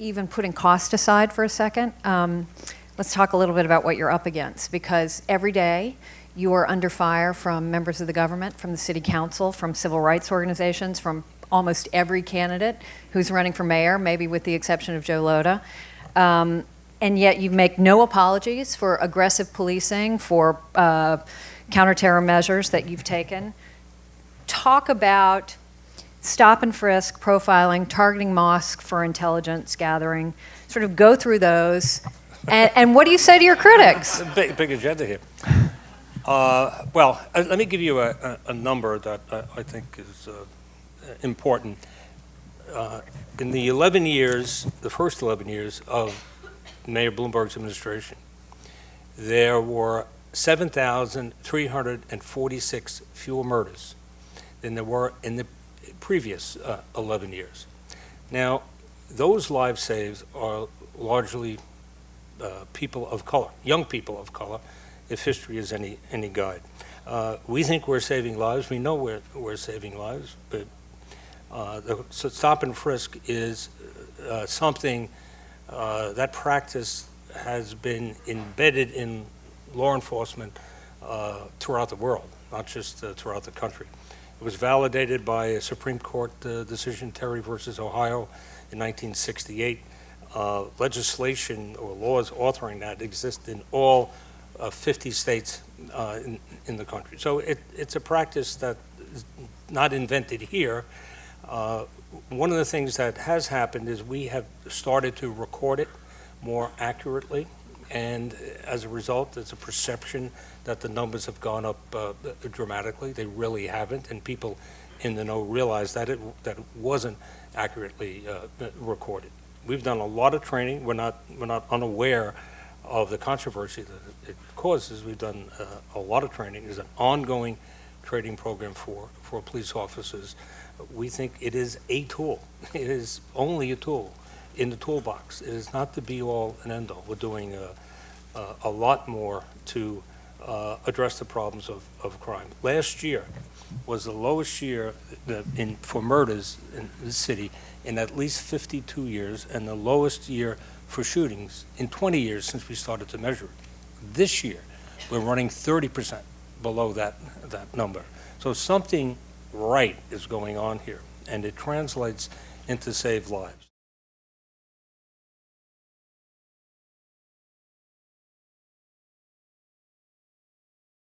even putting cost aside for a second, let's talk a little bit about what you're up against, because every day you are under fire from members of the government, from the city council, from civil rights organizations, from almost every candidate who's running for mayor, maybe with the exception of Joe Lhota. And yet you make no apologies for aggressive policing, for counter-terror measures that you've taken. Talk about stop and frisk, profiling, targeting mosques for intelligence gathering. Sort of go through those. And what do you say to your critics? Big agenda here. Well, let me give you a number that I think is important. In the 11 years, the first 11 years of Mayor Bloomberg's administration, there were 7,346 fewer murders than there were in the previous 11 years. Now, those lives saved are largely people of color, young people of color, if history is any guide. We think we're saving lives. We know we're saving lives, but the stop and frisk is something that practice has been embedded in law enforcement throughout the world, not just throughout the country. It was validated by a Supreme Court decision, Terry versus Ohio, in 1968. Legislation or laws authoring that exist in all 50 states in the country. So it's a practice that is not invented here. One of the things that has happened is we have started to record it more accurately, and as a result, there's a perception that the numbers have gone up dramatically. They really haven't, and people in the know realize that it wasn't accurately recorded. We've done a lot of training. We're not unaware of the controversy that it causes. We've done a lot of training. There's an ongoing training program for police officers. We think it is a tool. It is only a tool in the toolbox. It is not the be-all and end-all. We're doing a lot more to address the problems of crime. Last year was the lowest year for murders in the city in at least 52 years, and the lowest year for shootings in 20 years since we started to measure it. This year, we're running 30% below that number. So something right is going on here, and it translates into saved lives.